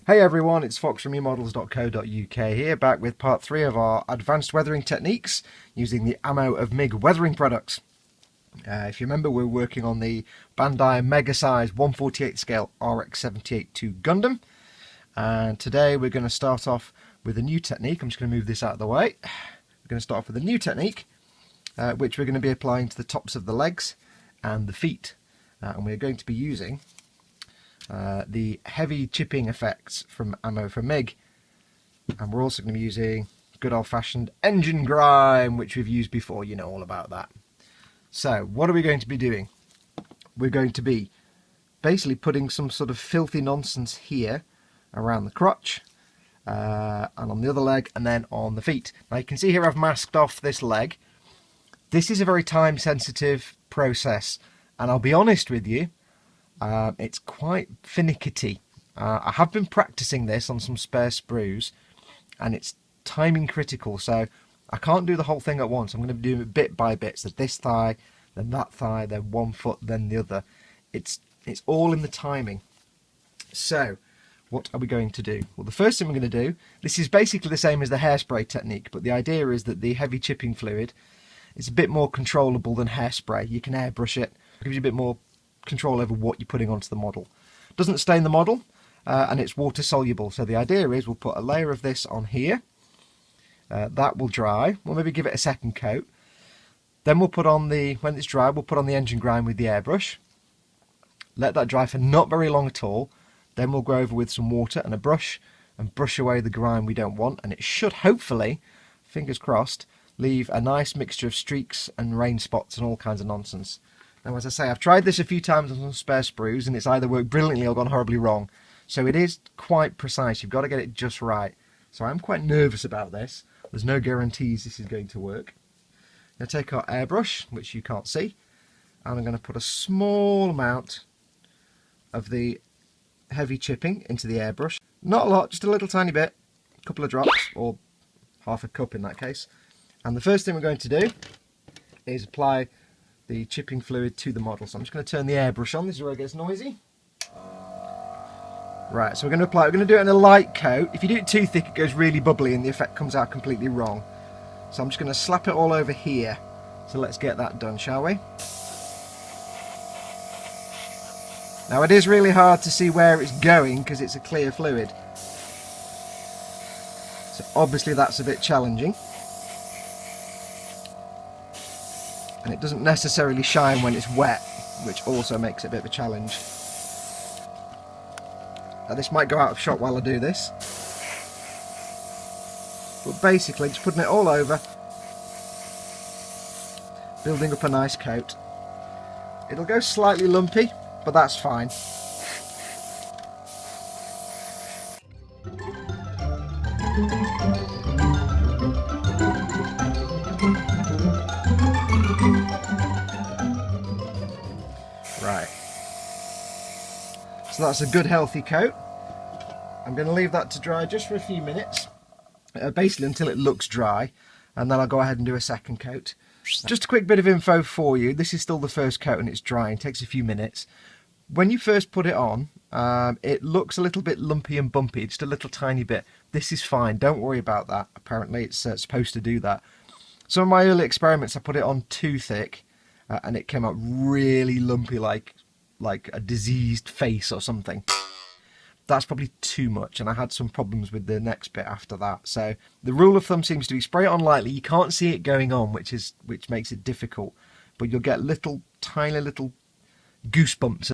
Hey everyone, it's Foxx from emodels.co.uk here, back with part 3 of our advanced weathering techniques using the ammo of MIG weathering products. If you remember, we're working on the Bandai Mega Size 1/48 scale RX-78-2 Gundam, and today we're going to start off with a new technique. I'm just going to move this out of the way. We're going to start off with a new technique, which we're going to be applying to the tops of the legs and the feet, and we're going to be using the heavy chipping effects from ammo for MIG, and we're also going to be using good old-fashioned engine grime, which we've used before. You know all about that. So what are we going to be doing? We're going to be basically putting some sort of filthy nonsense here around the crotch, and on the other leg, and then on the feet. Now you can see here I've masked off this leg. This is a very time sensitive process, and I'll be honest with you, it's quite finicky. I have been practicing this on some spare sprues, and it's timing critical, so I can't do the whole thing at once. I'm going to do it bit by bit. So this thigh, then that thigh, then one foot, then the other. It's all in the timing. So what are we going to do? Well, the first thing we're going to do, this is basically the same as the hairspray technique, but the idea is that the heavy chipping fluid is a bit more controllable than hairspray. You can airbrush it, it gives you a bit more control over what you're putting onto the model. Doesn't stain the model, and it's water soluble. So the idea is we'll put a layer of this on here. That will dry. We'll maybe give it a second coat. Then we'll put on when it's dry, we'll put on the engine grime with the airbrush. Let that dry for not very long at all. Then we'll go over with some water and a brush and brush away the grime we don't want, and it should hopefully, fingers crossed, leave a nice mixture of streaks and rain spots and all kinds of nonsense. Now, as I say, I've tried this a few times on some spare sprues, and it's either worked brilliantly or gone horribly wrong. So it is quite precise. You've got to get it just right. So I'm quite nervous about this. There's no guarantees this is going to work. I'm going to take our airbrush, which you can't see, and I'm going to put a small amount of the heavy chipping into the airbrush. Not a lot, just a little tiny bit, a couple of drops, or half a cup in that case. And the first thing we're going to do is apply the chipping fluid to the model. So I'm just going to turn the airbrush on. This is where it gets noisy. Right, so we're going to do it in a light coat. If you do it too thick, it goes really bubbly and the effect comes out completely wrong. So I'm just going to slap it all over here. So let's get that done, shall we? Now it is really hard to see where it's going because it's a clear fluid. So obviously that's a bit challenging. And it doesn't necessarily shine when it's wet, which also makes it a bit of a challenge. Now this might go out of shot while I do this. But basically just putting it all over, building up a nice coat. It'll go slightly lumpy, but that's fine. Right, so that's a good healthy coat. I'm going to leave that to dry just for a few minutes, basically until it looks dry, and then I'll go ahead and do a second coat. Just a quick bit of info for you. This is still the first coat and it's drying. It takes a few minutes. When you first put it on, it looks a little bit lumpy and bumpy, just a little tiny bit. This is fine, don't worry about that. Apparently it's supposed to do that. Some of my early experiments I put it on too thick, and it came out really lumpy, like a diseased face or something. That's probably too much, and I had some problems with the next bit after that. So the rule of thumb seems to be spray it on lightly. You can't see it going on, which makes it difficult, but you'll get tiny little goosebumps,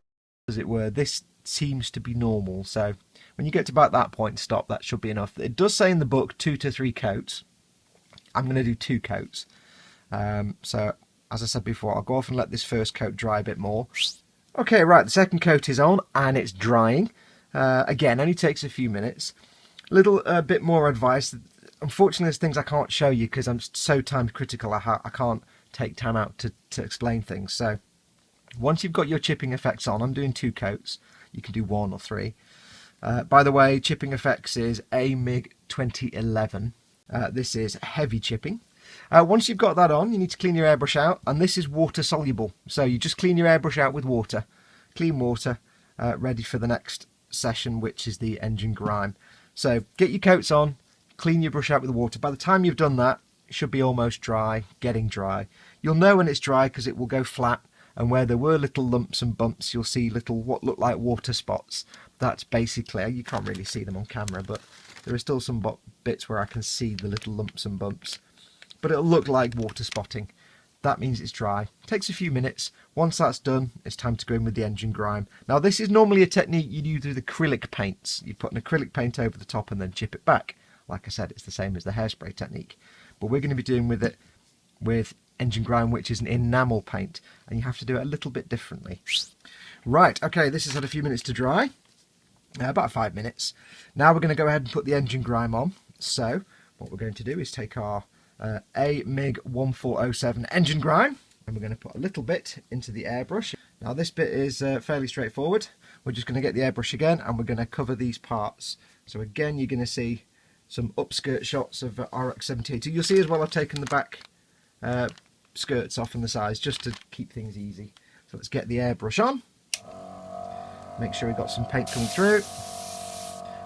as it were. This seems to be normal, so when you get to about that point, stop. That should be enough. It does say in the book 2 to 3 coats. I'm going to do 2 coats. So as I said before, I'll go off and let this first coat dry a bit more. Okay, right, the second coat is on and it's drying. Again, only takes a few minutes. A little bit more advice. Unfortunately, there's things I can't show you because I'm so time critical. I can't take time out to explain things. So once you've got your chipping effects on, I'm doing 2 coats. You can do 1 or 3. By the way, chipping effects is AMIG 2011. This is heavy chipping. Once you've got that on, you need to clean your airbrush out, and this is water soluble. So you just clean your airbrush out with water, clean water, ready for the next session, which is the engine grime. So get your coats on, clean your brush out with the water. By the time you've done that, it should be almost dry, getting dry. You'll know when it's dry because it will go flat, and where there were little lumps and bumps, you'll see little what look like water spots. That's basically, you can't really see them on camera, but there are still some bits where I can see the little lumps and bumps. But it'll look like water spotting. That means it's dry. It takes a few minutes. Once that's done, it's time to go in with the engine grime. Now this is normally a technique you do with acrylic paints. You put an acrylic paint over the top and then chip it back. Like I said, it's the same as the hairspray technique. But we're going to be doing with it with engine grime, which is an enamel paint. And you have to do it a little bit differently. Right, okay, this has had a few minutes to dry. About 5 minutes. Now we're going to go ahead and put the engine grime on. So what we're going to do is take our MIG-1407 engine grime, and we're going to put a little bit into the airbrush. Now this bit is fairly straightforward. We're just going to get the airbrush again, and we're going to cover these parts. So again, you're going to see some upskirt shots of RX-78-2. You'll see as well I've taken the back skirts off and the sides just to keep things easy. So let's get the airbrush on. Make sure we've got some paint coming through.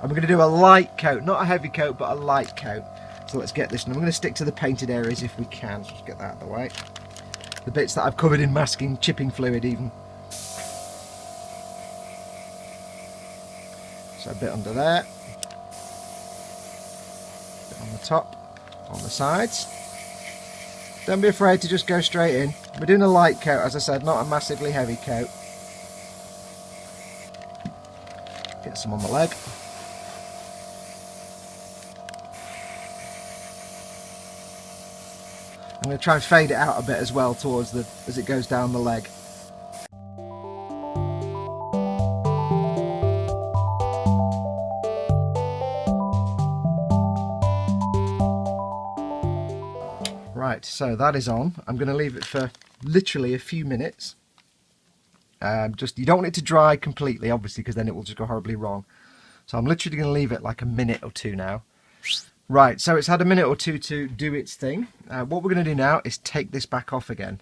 And we're going to do a light coat, not a heavy coat, but a light coat. So let's get this, and I'm going to stick to the painted areas if we can. So just get that out of the way. The bits that I've covered in masking, chipping fluid even. So a bit under there. A bit on the top, on the sides. Don't be afraid to just go straight in. We're doing a light coat, as I said, not a massively heavy coat. Get some on the leg. I'm going to try and fade it out a bit as well towards as it goes down the leg. Right, so that is on. I'm going to leave it for literally a few minutes. You don't want it to dry completely, obviously, because then it will just go horribly wrong. So I'm literally going to leave it like a minute or two now. Right, so it's had a minute or two to do its thing. What we're going to do now is take this back off again.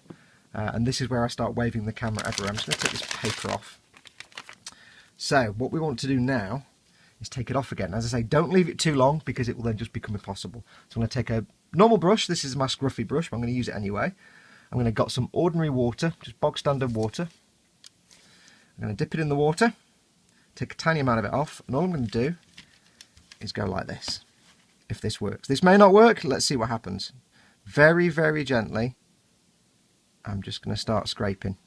And this is where I start waving the camera everywhere. I'm just going to take this paper off. So what we want to do now is take it off again. As I say, don't leave it too long because it will then just become impossible. So I'm going to take a normal brush. This is my scruffy brush, but I'm going to use it anyway. I'm going to get some ordinary water, just bog standard water. I'm going to dip it in the water, take a tiny amount of it off, and all I'm going to do is go like this. If this works. This may not work, let's see what happens. Very, very gently, I'm just going to start scraping.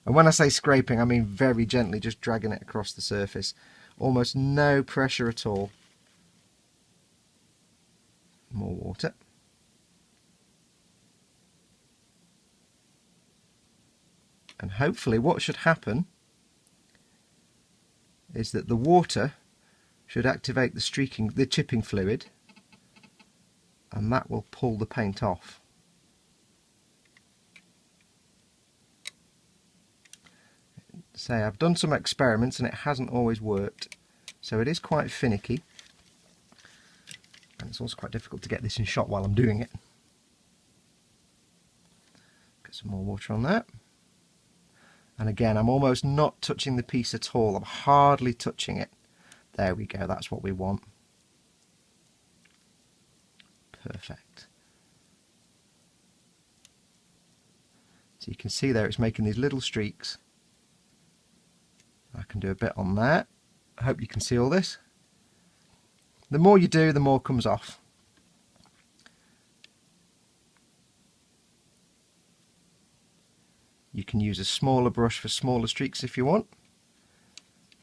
And when I say scraping, I mean very gently, just dragging it across the surface. Almost no pressure at all. More water. And hopefully what should happen is that the water should activate the chipping fluid, and that will pull the paint off. Say, I've done some experiments and it hasn't always worked, so it is quite finicky, and it's also quite difficult to get this in shot while I'm doing it. Get some more water on that. And again, I'm almost not touching the piece at all. I'm hardly touching it. There we go, that's what we want. Perfect. So you can see there it's making these little streaks. I can do a bit on that. I hope you can see all this. The more you do, the more comes off. You can use a smaller brush for smaller streaks if you want.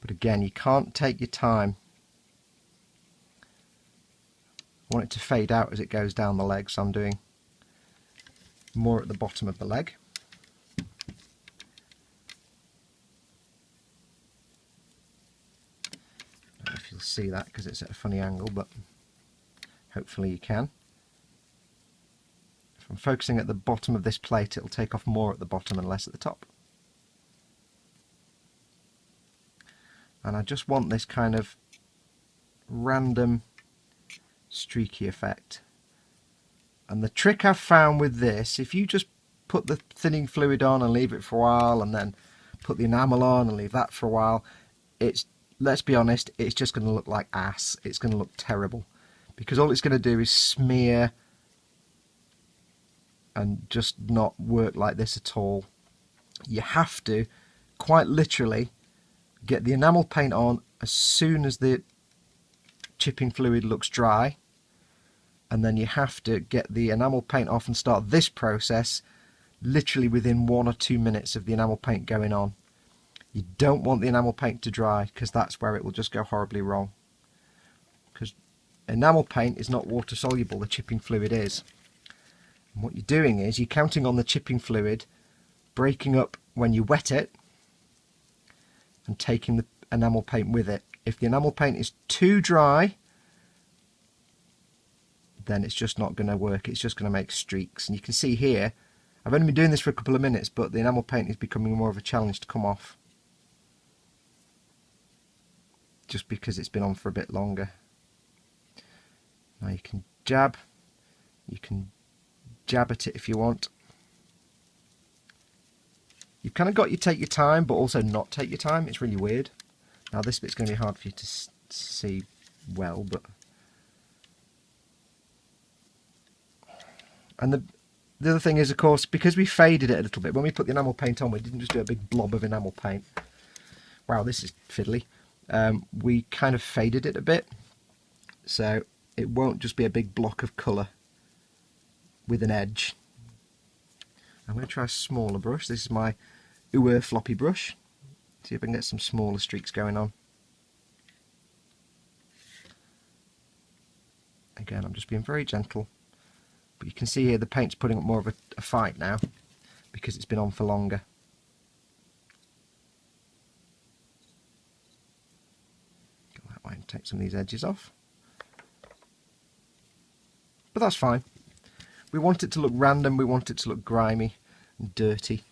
But again, you can't take your time. I want it to fade out as it goes down the leg, so I'm doing more at the bottom of the leg. I don't know if you'll see that because it's at a funny angle, but hopefully you can. If I'm focusing at the bottom of this plate, it'll take off more at the bottom and less at the top. And I just want this kind of random streaky effect. And the trick I've found with this, if you just put the thinning fluid on and leave it for a while, and then put the enamel on and leave that for a while, it's let's be honest, it's just going to look like ass. It's going to look terrible. Because all it's going to do is smear and just not work like this at all. You have to, quite literally, get the enamel paint on as soon as the chipping fluid looks dry. And then you have to get the enamel paint off and start this process literally within 1 or 2 minutes of the enamel paint going on. You don't want the enamel paint to dry, because that's where it will just go horribly wrong. Because enamel paint is not water soluble, the chipping fluid is. And what you're doing is you're counting on the chipping fluid breaking up when you wet it and taking the enamel paint with it. If the enamel paint is too dry, then it's just not going to work. It's just going to make streaks. And you can see here, I've only been doing this for a couple of minutes, but the enamel paint is becoming more of a challenge to come off. Just because it's been on for a bit longer. Now you can jab at it if you want. You've kind of got you take your time, but also not take your time. It's really weird. Now this bit's going to be hard for you to see well, but... And the other thing is, of course, because we faded it a little bit, when we put the enamel paint on, we didn't just do a big blob of enamel paint. Wow, this is fiddly. We kind of faded it a bit, so it won't just be a big block of colour with an edge. I'm going to try a smaller brush. This is my floppy brush. See if I can get some smaller streaks going on. Again, I'm just being very gentle. But you can see here the paint's putting up more of a fight now, because it's been on for longer. Go that way and take some of these edges off. But that's fine. We want it to look random, we want it to look grimy and dirty.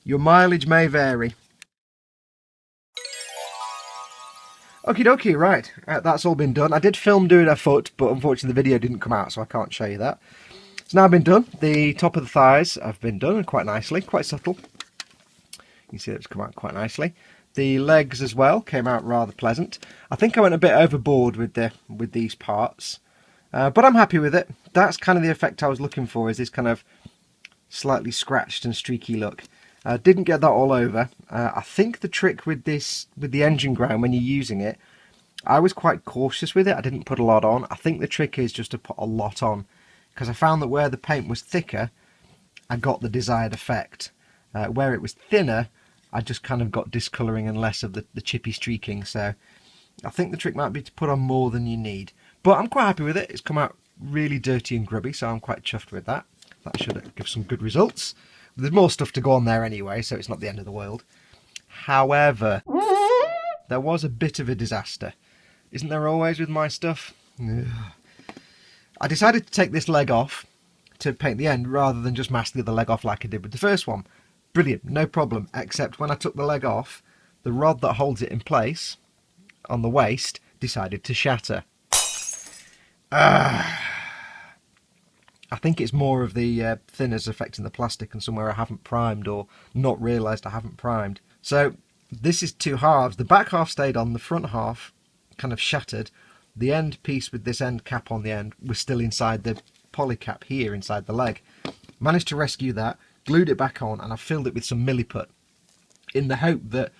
Your mileage may vary. Okie dokie, right, that's all been done. I did film doing a foot, but unfortunately the video didn't come out, so I can't show you that. It's now been done. The top of the thighs have been done, and quite nicely, quite subtle. You can see it's come out quite nicely. The legs as well came out rather pleasant. I think I went a bit overboard with these parts, but I'm happy with it. That's kind of the effect I was looking for, is this kind of slightly scratched and streaky look. Didn't get that all over. I think the trick with the engine grime, when you're using it, I was quite cautious with it. I didn't put a lot on. I think the trick is just to put a lot on, because I found that where the paint was thicker, I got the desired effect. Where it was thinner, I just kind of got discolouring and less of the chippy streaking. So I think the trick might be to put on more than you need. But I'm quite happy with it. It's come out really dirty and grubby, so I'm quite chuffed with that. That should give some good results. There's more stuff to go on there anyway, so it's not the end of the world. However, there was a bit of a disaster. Isn't there always with my stuff? Ugh. I decided to take this leg off to paint the end rather than just mask the other leg off like I did with the first one. Brilliant, no problem, except when I took the leg off, the rod that holds it in place on the waist decided to shatter. I think it's more of the thinners affecting the plastic and somewhere I haven't primed or not realised I haven't primed. So this is two halves. The back half stayed on, the front half kind of shattered. The end piece with this end cap on the end was still inside the poly cap here inside the leg. Managed to rescue that, glued it back on, and I filled it with some milliput in the hope that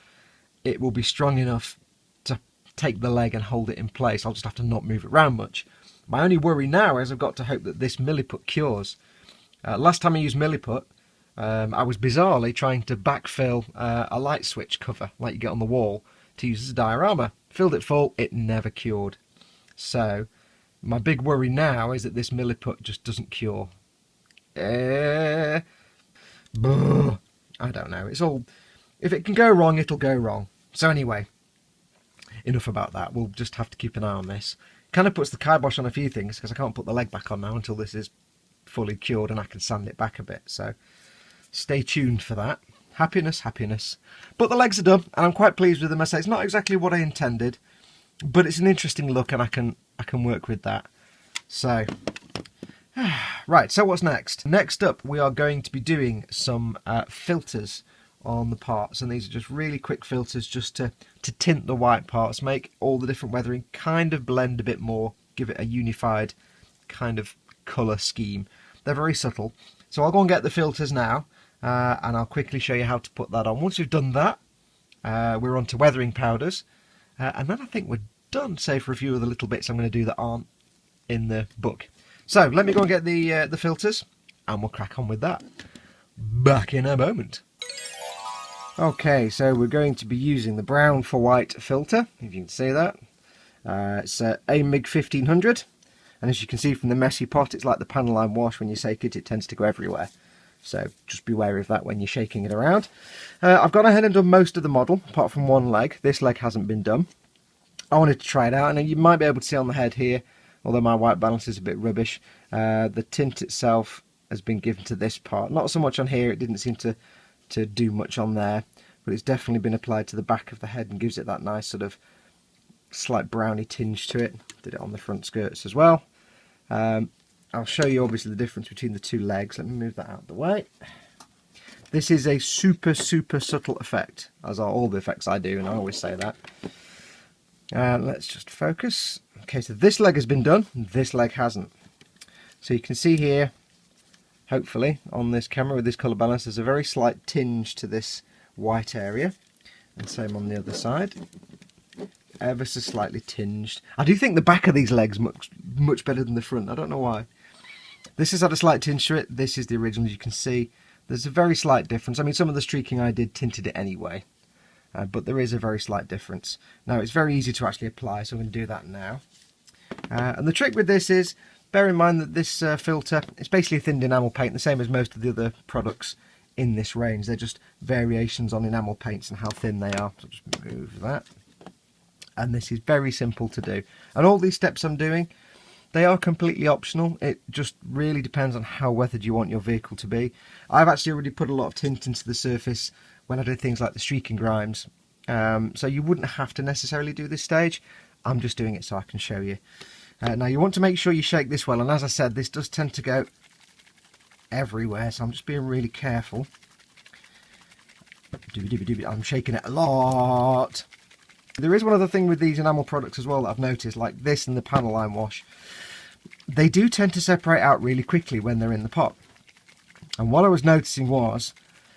it will be strong enough to take the leg and hold it in place. I'll just have to not move it around much. My only worry now is I've got to hope that this milliput cures. Last time I used milliput, I was bizarrely trying to backfill a light switch cover, like you get on the wall, to use as a diorama. Filled it full, it never cured. So, my big worry now is that this milliput just doesn't cure. I don't know. It's all... If it can go wrong, it'll go wrong. So anyway, enough about that. We'll just have to keep an eye on this. Kind of puts the kibosh on a few things, because I can't put the leg back on now until this is fully cured and I can sand it back a bit. So stay tuned for that. Happiness, happiness. But the legs are done, and I'm quite pleased with them. I say it's not exactly what I intended, but it's an interesting look, and I can work with that. So, right, so what's next? Next up, we are going to be doing some filters on the parts, and these are just really quick filters just to tint the white parts, make all the different weathering kind of blend a bit more, give it a unified kind of colour scheme. They're very subtle. So I'll go and get the filters now, and I'll quickly show you how to put that on. Once we've done that, we're on to weathering powders, and then I think we're done, save for a few of the little bits I'm going to do that aren't in the book. So let me go and get the filters, and we'll crack on with that. Back in a moment. Okay, so we're going to be using the brown for white filter, if you can see that. It's AMIG 1500, and as you can see from the messy pot, it's like the panel line wash. When you shake it, it tends to go everywhere. So just be wary of that when you're shaking it around. I've gone ahead and done most of the model, apart from one leg. This leg hasn't been done. I wanted to try it out, and you might be able to see on the head here, although my white balance is a bit rubbish, the tint itself has been given to this part. Not so much on here, it didn't seem to do much on there, but it's definitely been applied to the back of the head and gives it that nice sort of slight browny tinge to it. Did it on the front skirts as well. I'll show you obviously the difference between the two legs. Let me move that out of the way. This is a super subtle effect, as are all the effects I do, and I always say that. Let's just focus. Okay, so this leg has been done, this leg hasn't. So you can see here, hopefully, on this camera with this colour balance, there's a very slight tinge to this white area. And same on the other side. Ever so slightly tinged. I do think the back of these legs much better than the front. I don't know why. This has had a slight tinge to it. This is the original, as you can see. There's a very slight difference. I mean, some of the streaking I did tinted it anyway. But there is a very slight difference. Now, it's very easy to actually apply, so I'm going to do that now. And the trick with this is, bear in mind that this filter, it's basically a thinned enamel paint, the same as most of the other products in this range. They're just variations on enamel paints and how thin they are. So I'll just move that. And this is very simple to do. And all these steps I'm doing, they are completely optional. It just really depends on how weathered you want your vehicle to be. I've actually already put a lot of tint into the surface when I did things like the streaking grimes. So you wouldn't have to necessarily do this stage. I'm just doing it so I can show you. Now you want to make sure you shake this well, and as I said, this does tend to go everywhere, so I'm just being really careful. I'm shaking it a lot. There is one other thing with these enamel products as well that I've noticed, like this and the panel line wash. They do tend to separate out really quickly when they're in the pot. And what I was noticing was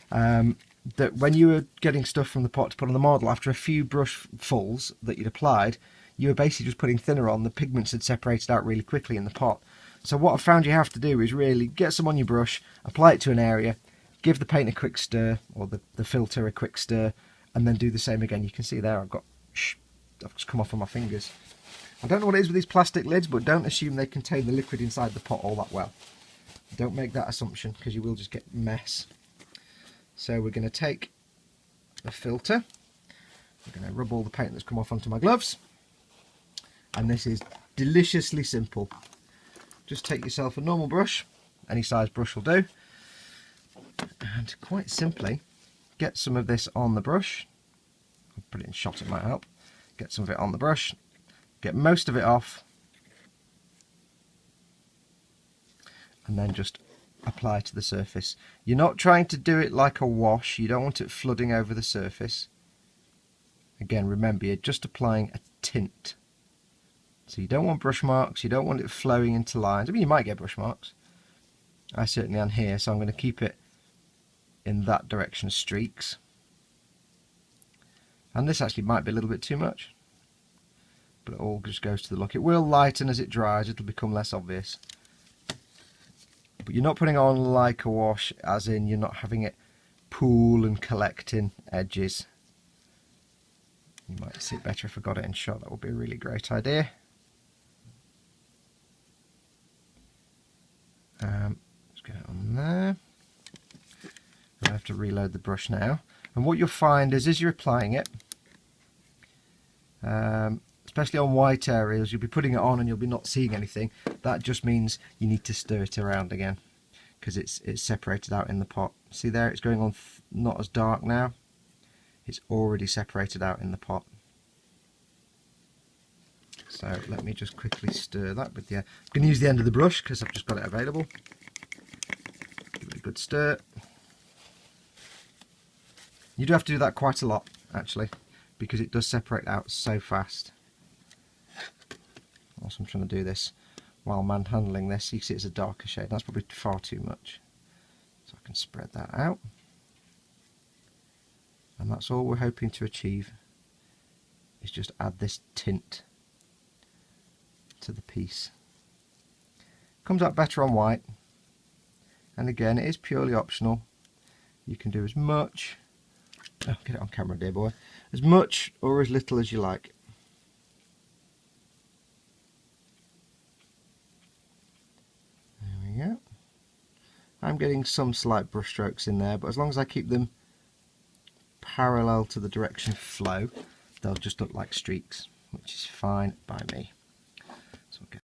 that when you were getting stuff from the pot to put on the model, after a few brush fulls that you'd applied, you were basically just putting thinner on. The pigments had separated out really quickly in the pot. So what I found you have to do is really get some on your brush, apply it to an area, give the paint a quick stir, or the filter a quick stir, and then do the same again. You can see there I've just come off on my fingers. I don't know what it is with these plastic lids, but don't assume they contain the liquid inside the pot all that well. Don't make that assumption, because you will just get mess. So we're going to take the filter, we're going to rub all the paint that's come off onto my gloves, and this is deliciously simple. Just take yourself a normal brush, any size brush will do, and quite simply get some of this on the brush. I'll put it in shot, it might help. Get some of it on the brush, get most of it off, and then just apply to the surface. You're not trying to do it like a wash, you don't want it flooding over the surface. Again, remember, you're just applying a tint. So you don't want brush marks, you don't want it flowing into lines. I mean, you might get brush marks. I certainly am here, so I'm going to keep it in that direction, streaks. And this actually might be a little bit too much, but it all just goes to the look. It will lighten as it dries, it'll become less obvious. But you're not putting on like a wash, as in you're not having it pool and collect in edges. You might see it better if I got it in shot, that would be a really great idea. Let's get it on there. I have to reload the brush now. And what you'll find is, as you're applying it, especially on white areas, you'll be putting it on and you'll be not seeing anything. That just means you need to stir it around again, because it's separated out in the pot. See there, it's going on not as dark now. It's already separated out in the pot. So let me just quickly stir that with the... I'm going to use the end of the brush because I've just got it available. Give it a good stir. You do have to do that quite a lot, actually, because it does separate out so fast. Also, I'm trying to do this while manhandling this. You can see it's a darker shade. That's probably far too much. So I can spread that out. And that's all we're hoping to achieve, is just add this tint to the piece. Comes out better on white, and again, it is purely optional. You can do as much, oh, get it on camera dear boy, as much or as little as you like. There we go. I'm getting some slight brush strokes in there, but as long as I keep them parallel to the direction of flow, they'll just look like streaks, which is fine by me. So we'll get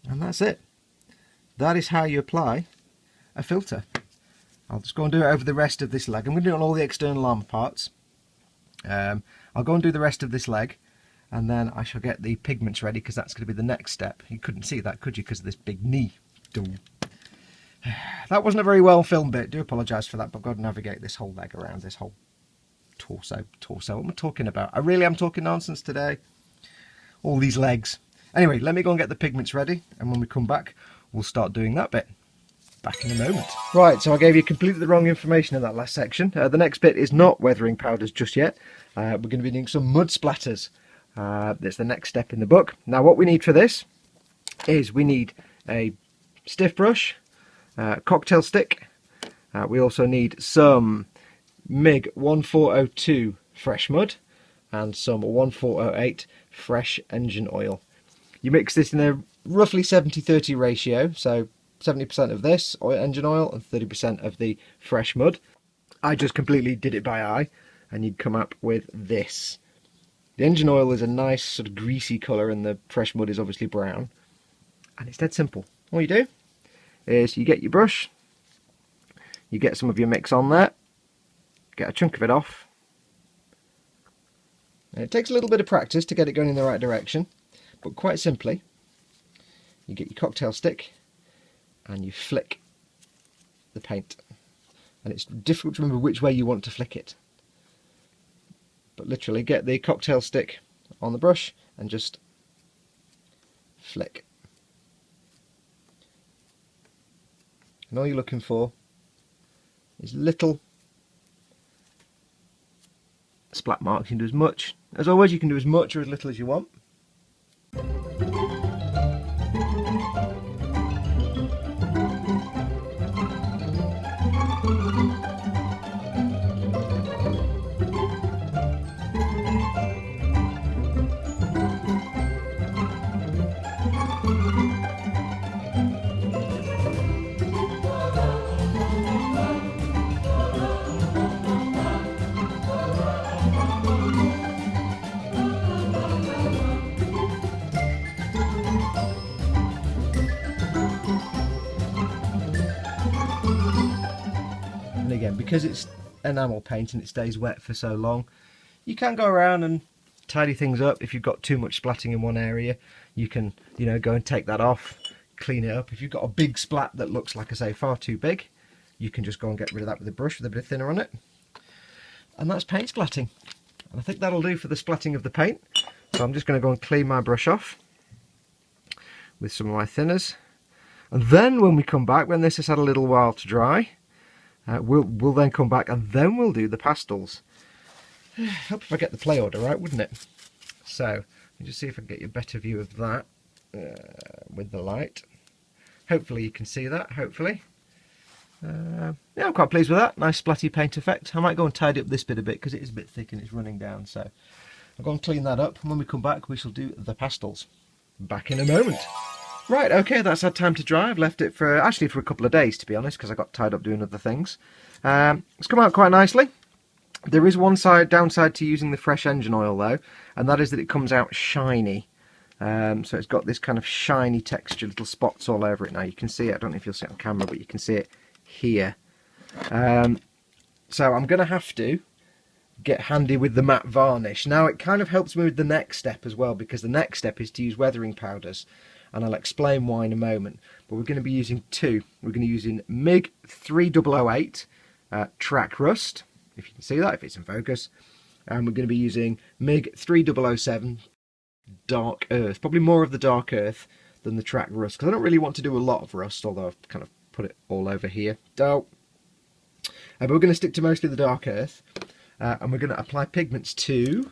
and that's it. That is how you apply a filter. I'll just go and do it over the rest of this leg. I'm going to do it on all the external arm parts. I'll go and do the rest of this leg, and then I shall get the pigments ready, because that's going to be the next step. You couldn't see that, could you, because of this big knee. That wasn't a very well filmed bit. Do apologise for that, but I've got to navigate this whole leg around, this whole torso. What am I talking about? I really am talking nonsense today. All these legs. Anyway, let me go and get the pigments ready, and when we come back, we'll start doing that bit. Back in a moment. Right, so I gave you completely the wrong information in that last section. The next bit is not weathering powders just yet. We're going to be doing some mud splatters. That's the next step in the book. Now, what we need for this is we need a stiff brush, cocktail stick. We also need some MIG 1402 fresh mud and some 1408 fresh engine oil. You mix this in a roughly 70-30 ratio, so 70% of this engine oil and 30% of the fresh mud. I just completely did it by eye, and you'd come up with this. The engine oil is a nice sort of greasy colour, and the fresh mud is obviously brown. And it's dead simple. All you do is you get your brush, you get some of your mix on there, get a chunk of it off. And it takes a little bit of practice to get it going in the right direction, but quite simply, you get your cocktail stick and you flick the paint. And it's difficult to remember which way you want to flick it. But literally get the cocktail stick on the brush and just flick. And all you're looking for is little splat marks. You can do as much. As always, you can do as much or as little as you want. And again, because it's enamel paint and it stays wet for so long, you can go around and tidy things up. If you've got too much splatting in one area, you can, go and take that off, clean it up. If you've got a big splat that looks, like I say, far too big, you can just go and get rid of that with a brush with a bit of thinner on it. And that's paint splatting. And I think that'll do for the splatting of the paint. So I'm just going to go and clean my brush off with some of my thinners. And then when we come back, when this has had a little while to dry, we'll then come back and then we'll do the pastels. Hope if I get the play order right, wouldn't it? So, let me just see if I can get you a better view of that with the light. Hopefully you can see that, hopefully. Yeah, I'm quite pleased with that. Nice splatty paint effect. I might go and tidy up this bit a bit because it is a bit thick and it's running down. So, I'll go and clean that up. And when we come back, we shall do the pastels. Back in a moment. Right, okay, that's had time to dry. I've left it for a couple of days, to be honest, because I got tied up doing other things. It's come out quite nicely. There is one downside to using the fresh engine oil, though, and that is that it comes out shiny. So it's got this kind of shiny texture, little spots all over it now. You can see it. I don't know if you'll see it on camera, but you can see it here. So I'm going to have to get handy with the matte varnish. Now, it kind of helps me with the next step as well, because the next step is to use weathering powders. and I'll explain why in a moment. But we're going to be using two. We're going to be using MIG 3008 Track Rust, if you can see that, if it's in focus. And we're going to be using MIG 3007 Dark Earth, probably more of the Dark Earth than the Track Rust, because I don't really want to do a lot of rust, although I've kind of put it all over here. But we're going to stick to mostly the Dark Earth, and we're going to apply Pigments to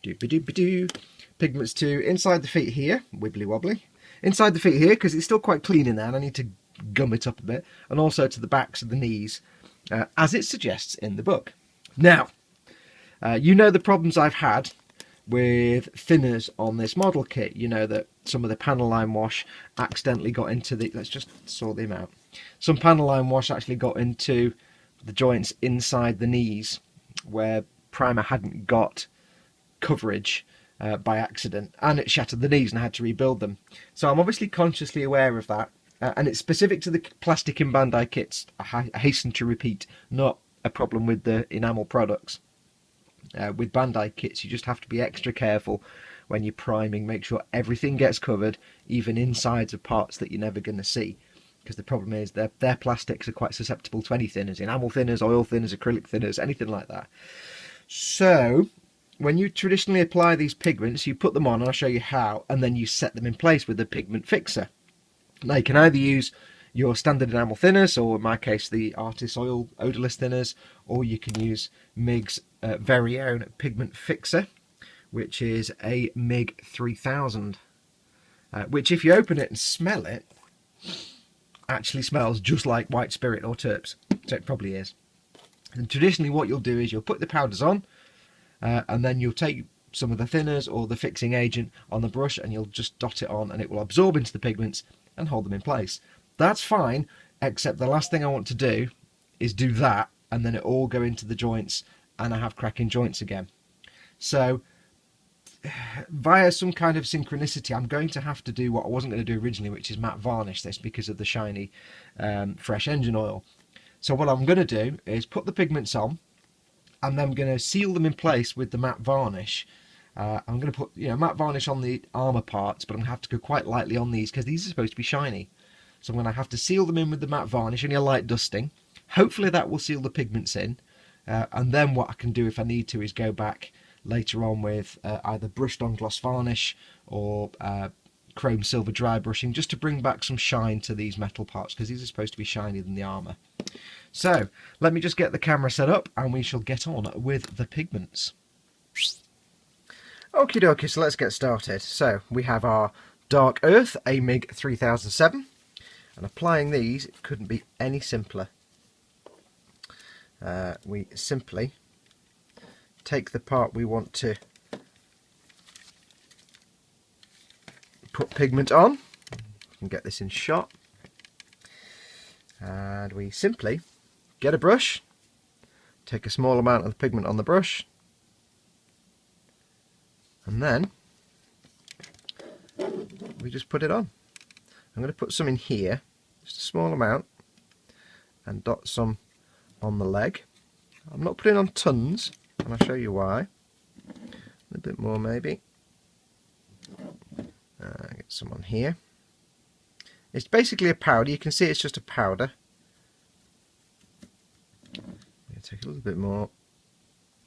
Pigments to inside the feet here, wibbly wobbly, inside the feet here because it's still quite clean in there and I need to gum it up a bit, and also to the backs of the knees, as it suggests in the book. Now, you know the problems I've had with thinners on this model kit. You know that some of the panel line wash accidentally got into the, let's just sort them out. Some panel line wash actually got into the joints inside the knees where primer hadn't got coverage by accident, and it shattered the knees and I had to rebuild them. So I'm obviously consciously aware of that, and it's specific to the plastic in Bandai kits. I hasten to repeat, not a problem with the enamel products. With Bandai kits, you just have to be extra careful when you're priming. Make sure everything gets covered, even insides of parts that you're never going to see, because the problem is their plastics are quite susceptible to any thinners, enamel thinners, oil thinners, acrylic thinners, anything like that. So when you traditionally apply these pigments, you put them on, and I'll show you how, and then you set them in place with the pigment fixer. Now you can either use your standard enamel thinners, or in my case the Artist Oil odorless thinners, or you can use MIG's very own pigment fixer, which is a MIG 3000, which if you open it and smell it, actually smells just like white spirit or terps, so it probably is. And traditionally what you'll do is you'll put the powders on, and then you'll take some of the thinners or the fixing agent on the brush and you'll just dot it on, and it will absorb into the pigments and hold them in place. That's fine, except the last thing I want to do is do that and then it all go into the joints and I have cracking joints again. So via some kind of synchronicity, I'm going to have to do what I wasn't going to do originally, which is matte varnish this because of the shiny fresh engine oil. So what I'm going to do is put the pigments on, and then I'm going to seal them in place with the matte varnish. I'm going to put matte varnish on the armour parts, but I'm going to have to go quite lightly on these because these are supposed to be shiny. So I'm going to have to seal them in with the matte varnish, only a light dusting. Hopefully that will seal the pigments in. And then what I can do if I need to is go back later on with either brushed on gloss varnish or chrome silver dry brushing, just to bring back some shine to these metal parts, because these are supposed to be shinier than the armour. So let me just get the camera set up and we shall get on with the pigments. Okie dokie, so let's get started. So we have our Dark Earth, a MIG 3007, and applying these, it couldn't be any simpler. We simply take the part we want to put pigment on. You can get this in shot. And we simply get a brush, take a small amount of the pigment on the brush, and then we just put it on. I'm going to put some in here, just a small amount, and dot some on the leg. I'm not putting on tons, and I'll show you why. A bit more maybe. Get some on here. It's basically a powder. You can see it's just a powder. I'm going to take a little bit more,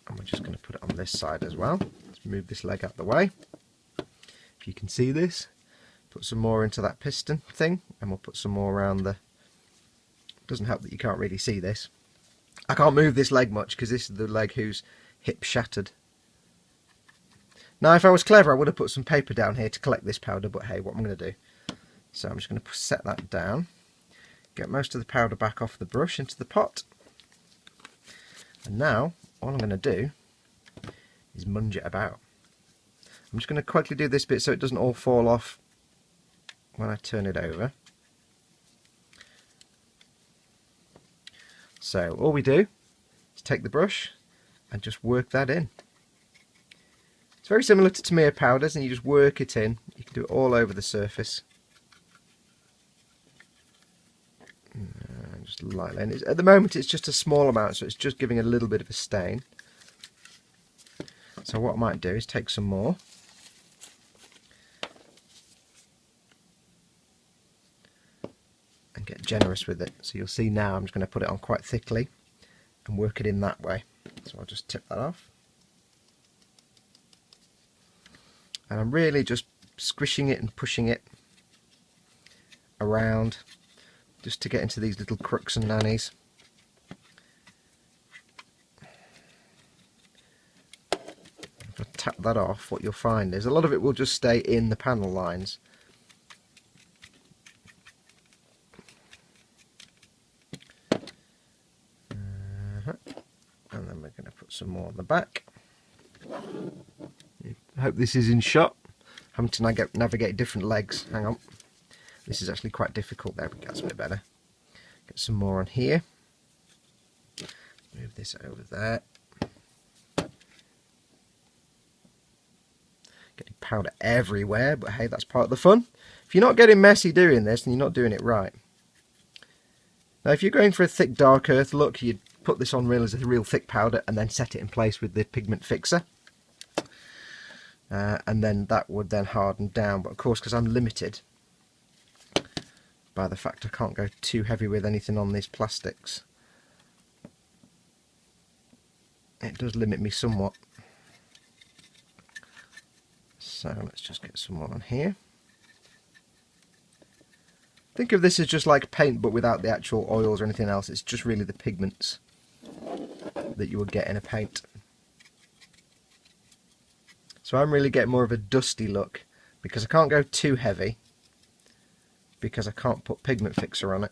and we're just going to put it on this side as well. Let's move this leg out of the way. If you can see this, put some more into that piston thing, and we'll put some more around the... It doesn't help that you can't really see this. I can't move this leg much because this is the leg whose hip shattered. Now if I was clever I would have put some paper down here to collect this powder, but hey, what am I going to do? So I'm just going to set that down, get most of the powder back off the brush into the pot, and now all I'm going to do is munge it about. I'm just going to quickly do this bit so it doesn't all fall off when I turn it over. So all we do is take the brush and just work that in. It's very similar to Tamiya powders, and you just work it in. You can do it all over the surface. Just lightly. And at the moment it's just a small amount, so it's just giving a little bit of a stain. So what I might do is take some more. generous with it. So you'll see now I'm just going to put it on quite thickly and work it in that way. So I'll just tip that off. And I'm really just squishing it and pushing it around just to get into these little crooks and nannies. If I tap that off, what you'll find is a lot of it will just stay in the panel lines. And then we're going to put some more on the back. I hope this is in shot. Having to navigate different legs. Hang on. This is actually quite difficult. There we go, that's a bit better. Get some more on here. Move this over there. Getting powder everywhere, but hey, that's part of the fun. If you're not getting messy doing this, then you're not doing it right. Now, if you're going for a thick dark earth look, you'd put this on real as a real thick powder and then set it in place with the pigment fixer. And then that would then harden down. But of course, because I'm limited by the fact I can't go too heavy with anything on these plastics, it does limit me somewhat. So let's just get some more on here. Think of this as just like paint, but without the actual oils or anything else. It's just really the pigments that you would get in a paint. So I'm really getting more of a dusty look because I can't go too heavy because I can't put pigment fixer on it.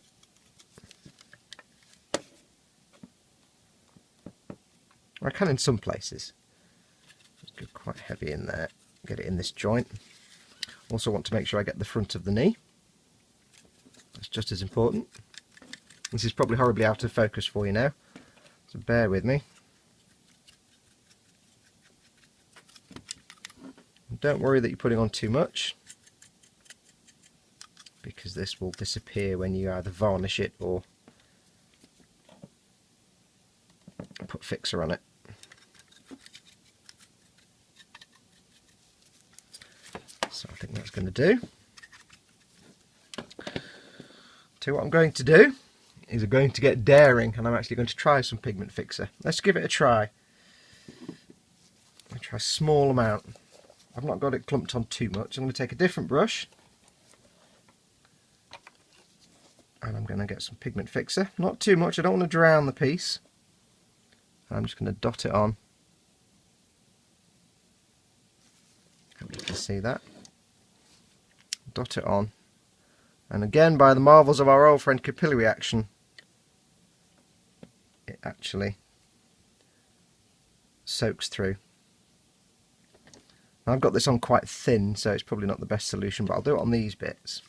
I can in some places. Just go quite heavy in there. Get it in this joint. Also want to make sure I get the front of the knee. That's just as important. This is probably horribly out of focus for you now, so bear with me. Don't worry that you're putting on too much, because this will disappear when you either varnish it or put fixer on it. So I think that's going to do. So what I'm going to do is I'm going to get daring, and I'm actually going to try some pigment fixer. Let's give it a try. I'll try a small amount. I've not got it clumped on too much. I'm going to take a different brush and I'm going to get some pigment fixer. Not too much, I don't want to drown the piece. I'm just going to dot it on. Hope you can see that. Dot it on. And again, by the marvels of our old friend capillary action, it actually soaks through. I've got this on quite thin, so it's probably not the best solution, but I'll do it on these bits.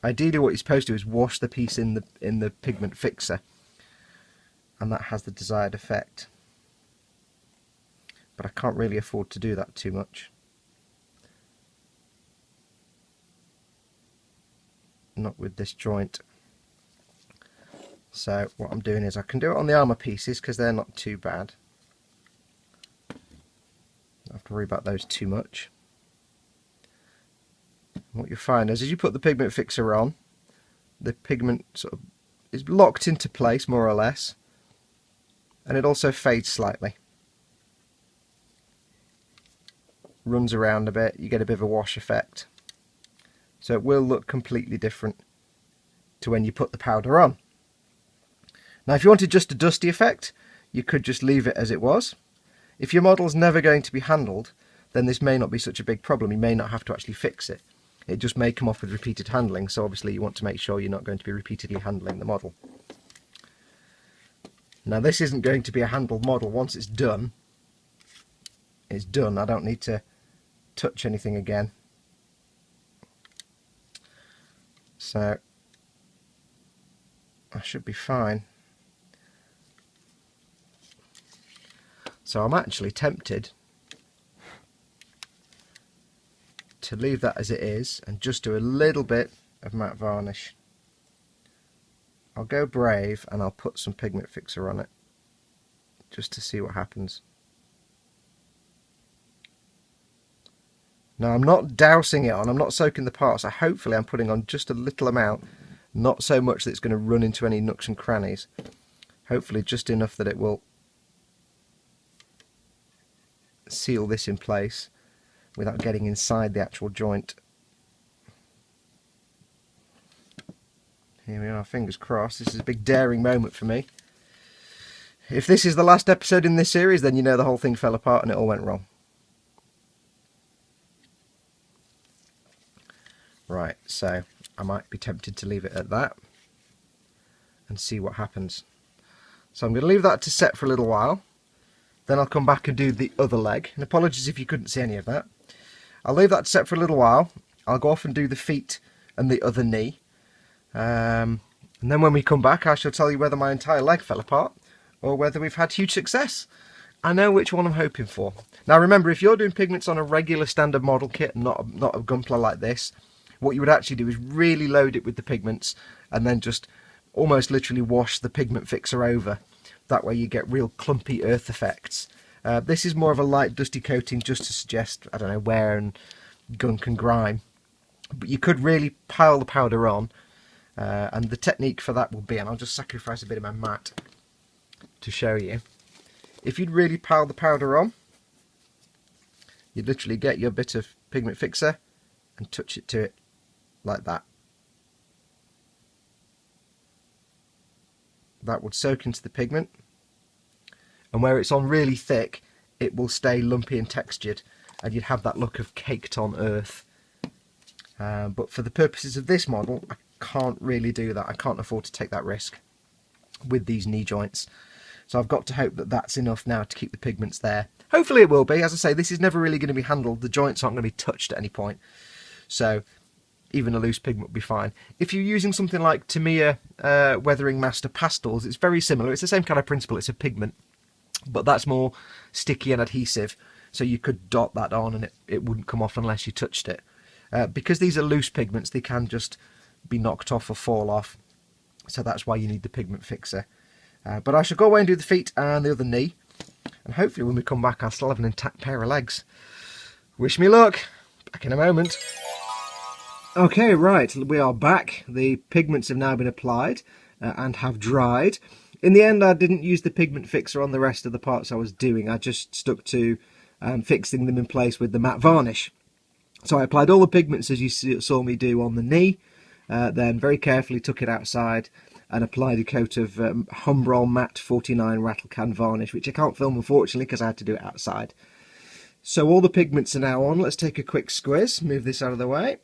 Ideally what you're supposed to do is wash the piece in the pigment fixer, and that has the desired effect. But I can't really afford to do that too much. Not with this joint. So what I'm doing is I can do it on the armour pieces because they're not too bad. Don't have to worry about those too much. What you'll find is as you put the pigment fixer on, the pigment sort of is locked into place more or less, and it also fades slightly. Runs around a bit, you get a bit of a wash effect. So it will look completely different to when you put the powder on. Now if you wanted just a dusty effect, you could just leave it as it was. If your model's never going to be handled, then this may not be such a big problem. You may not have to actually fix it. It just may come off with repeated handling, so obviously you want to make sure you're not going to be repeatedly handling the model. Now this isn't going to be a handled model. Once it's done, it's done. I don't need to touch anything again. So I should be fine. So I'm actually tempted to leave that as it is and just do a little bit of matte varnish. I'll go brave and I'll put some pigment fixer on it just to see what happens. Now I'm not dousing it on, I'm not soaking the part, so hopefully I'm putting on just a little amount, not so much that it's going to run into any nooks and crannies. Hopefully just enough that it will seal this in place without getting inside the actual joint. Here we are, fingers crossed. This is a big daring moment for me. If this is the last episode in this series, then you know the whole thing fell apart and it all went wrong. Right, so I might be tempted to leave it at that and see what happens. So I'm going to leave that to set for a little while. Then I'll come back and do the other leg. And apologies if you couldn't see any of that. I'll leave that to set for a little while. I'll go off and do the feet and the other knee. And then when we come back, I shall tell you whether my entire leg fell apart or whether we've had huge success. I know which one I'm hoping for. Now remember, if you're doing pigments on a regular standard model kit, not a Gunpla like this, what you would actually do is really load it with the pigments and then just almost literally wash the pigment fixer over. That way you get real clumpy earth effects. This is more of a light dusty coating just to suggest, I don't know, wear and gunk and grime. But you could really pile the powder on, and the technique for that will be, and I'll just sacrifice a bit of my mat to show you. If you'd really pile the powder on, you'd literally get your bit of pigment fixer and touch it to it like that. That would soak into the pigment, and where it's on really thick it will stay lumpy and textured and you'd have that look of caked on earth. But for the purposes of this model I can't really do that. I can't afford to take that risk with these knee joints, so I've got to hope that that's enough now to keep the pigments there. Hopefully it will be. As I say, this is never really going to be handled, the joints aren't going to be touched at any point, so even a loose pigment will be fine. If you're using something like Tamiya Weathering Master Pastels, it's very similar. It's the same kind of principle. It's a pigment, but that's more sticky and adhesive, so you could dot that on and it wouldn't come off unless you touched it. Because these are loose pigments, they can just be knocked off or fall off, so that's why you need the pigment fixer. But I shall go away and do the feet and the other knee, and hopefully when we come back I'll still have an intact pair of legs. Wish me luck. Back in a moment. Okay, right, we are back. The pigments have now been applied and have dried. In the end, I didn't use the pigment fixer on the rest of the parts I was doing. I just stuck to fixing them in place with the matte varnish. So I applied all the pigments as you saw me do on the knee, then very carefully took it outside and applied a coat of Humbrol Matte 49 Rattle Can Varnish, which I can't film unfortunately because I had to do it outside. So all the pigments are now on. Let's take a quick squiz, move this out of the way.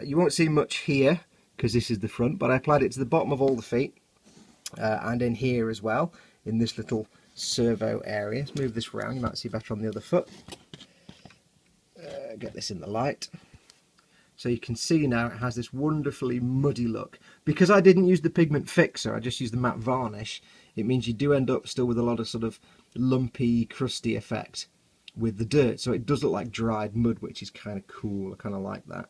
You won't see much here because this is the front, but I applied it to the bottom of all the feet and in here as well, in this little servo area. Let's move this round, you might see better on the other foot. Get this in the light. So you can see now it has this wonderfully muddy look. Because I didn't use the pigment fixer, I just used the matte varnish, it means you do end up still with a lot of sort of lumpy, crusty effect with the dirt. So it does look like dried mud, which is kind of cool. I kind of like that.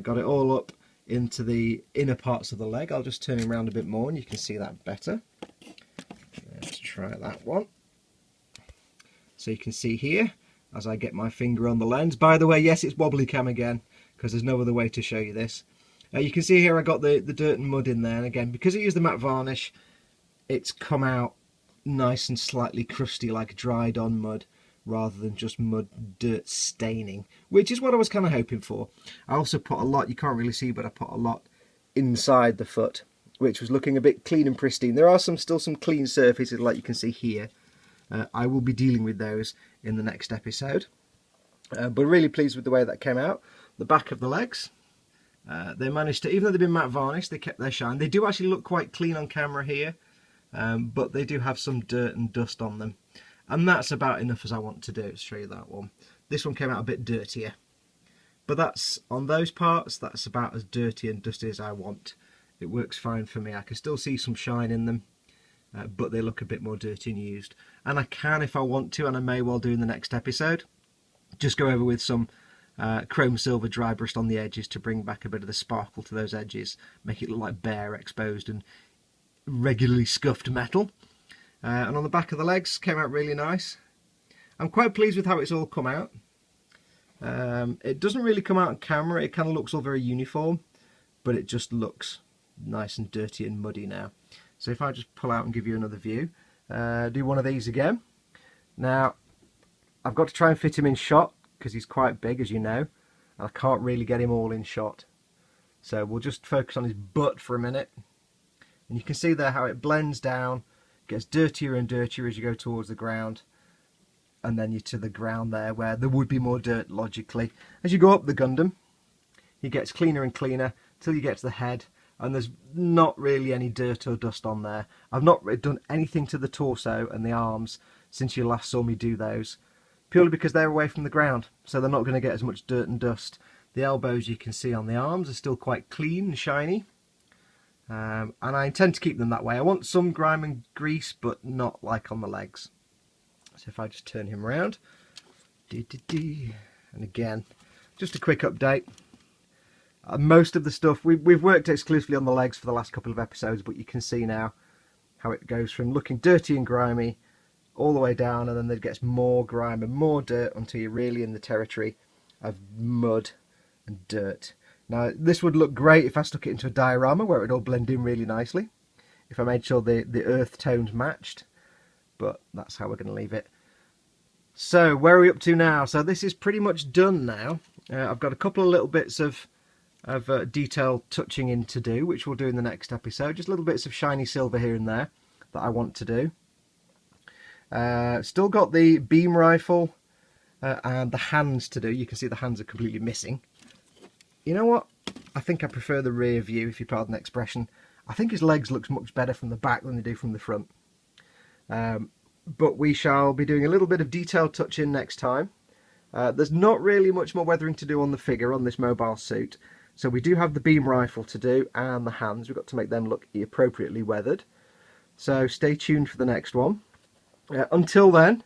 Got it all up into the inner parts of the leg. I'll just turn it around a bit more and you can see that better. Let's try that one. So you can see here, as I get my finger on the lens. By the way, yes, it's wobbly cam again, because there's no other way to show you this. You can see here I got the dirt and mud in there, and again, because I used the matte varnish, it's come out nice and slightly crusty, like dried on mud, rather than just mud dirt staining, which is what I was kind of hoping for. I also put a lot, you can't really see, but I put a lot inside the foot, which was looking a bit clean and pristine. There are still some clean surfaces, like you can see here. I will be dealing with those in the next episode. But really pleased with the way that came out. The back of the legs, they managed to, even though they've been matte varnished, they kept their shine. They do actually look quite clean on camera here, but they do have some dirt and dust on them. And that's about enough as I want to do. Let's show you that one. This one came out a bit dirtier. But that's, on those parts, that's about as dirty and dusty as I want. It works fine for me. I can still see some shine in them, but they look a bit more dirty and used. And I can, if I want to, and I may well do in the next episode, just go over with some chrome silver dry brushed on the edges to bring back a bit of the sparkle to those edges, make it look like bare exposed and regularly scuffed metal. And on the back of the legs, came out really nice. I'm quite pleased with how it's all come out. It doesn't really come out on camera, it kind of looks all very uniform, but it just looks nice and dirty and muddy now. So if I just pull out and give you another view, do one of these again. Now, I've got to try and fit him in shot because he's quite big, as you know, and I can't really get him all in shot. So we'll just focus on his butt for a minute. And you can see there how it blends down, gets dirtier and dirtier as you go towards the ground. And then you're to the ground there where there would be more dirt logically. As you go up the Gundam, he gets cleaner and cleaner till you get to the head. And there's not really any dirt or dust on there. I've not done anything to the torso and the arms since you last saw me do those. Purely because they're away from the ground, so they're not going to get as much dirt and dust. The elbows you can see on the arms are still quite clean and shiny. And I intend to keep them that way. I want some grime and grease, but not like on the legs. So if I just turn him around. And again, just a quick update. Most of the stuff, we've worked exclusively on the legs for the last couple of episodes, but you can see now how it goes from looking dirty and grimy all the way down, and then it gets more grime and more dirt until you're really in the territory of mud and dirt. Now, this would look great if I stuck it into a diorama where it would all blend in really nicely, if I made sure the earth tones matched, but that's how we're going to leave it. So, where are we up to now? So this is pretty much done now. I've got a couple of little bits of detail touching in to do, which we'll do in the next episode. Just little bits of shiny silver here and there that I want to do. Still got the beam rifle and the hands to do. You can see the hands are completely missing. You know what? I think I prefer the rear view, if you pardon the expression. I think his legs looks much better from the back than they do from the front. But we shall be doing a little bit of detail touch in next time. There's not really much more weathering to do on the figure, on this mobile suit. So we do have the beam rifle to do and the hands. We've got to make them look appropriately weathered. So stay tuned for the next one. Until then,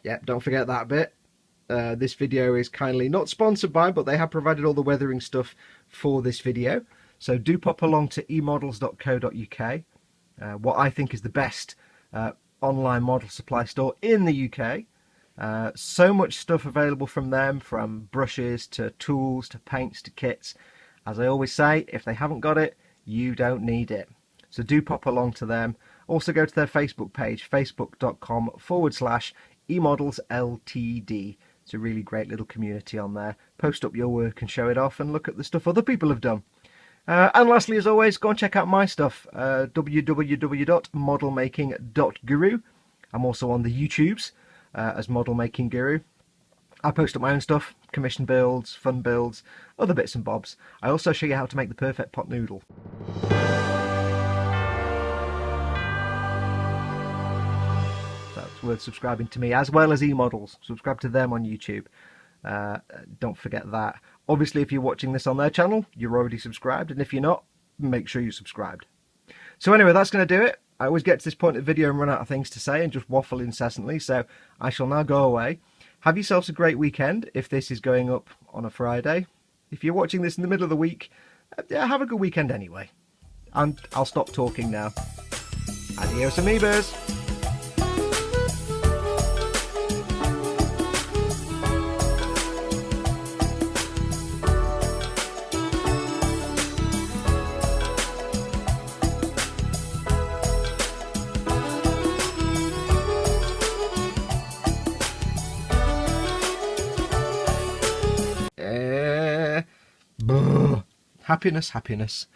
yeah, don't forget that bit. This video is kindly not sponsored by, but they have provided all the weathering stuff for this video. So do pop along to emodels.co.uk, what I think is the best online model supply store in the UK. So much stuff available from them, from brushes to tools to paints to kits. As I always say, if they haven't got it, you don't need it. So do pop along to them. Also go to their Facebook page, facebook.com/eModelsLTD. It's a really great little community on there. Post up your work and show it off and look at the stuff other people have done. And lastly, as always, go and check out my stuff, www.modelmaking.guru. I'm also on the YouTubes as Model Making Guru. I post up my own stuff, commission builds, fun builds, other bits and bobs. I also show you how to make the perfect pot noodle. Worth subscribing to me, as well as eModels. Subscribe to them on YouTube. Don't forget that. Obviously, if you're watching this on their channel, you're already subscribed, and if you're not, make sure you're subscribed. So anyway, that's going to do it. I always get to this point of the video and run out of things to say and just waffle incessantly, so I shall now go away. Have yourselves a great weekend, if this is going up on a Friday. If you're watching this in the middle of the week, have a good weekend anyway. And I'll stop talking now. Adios, amoebas! Happiness, happiness.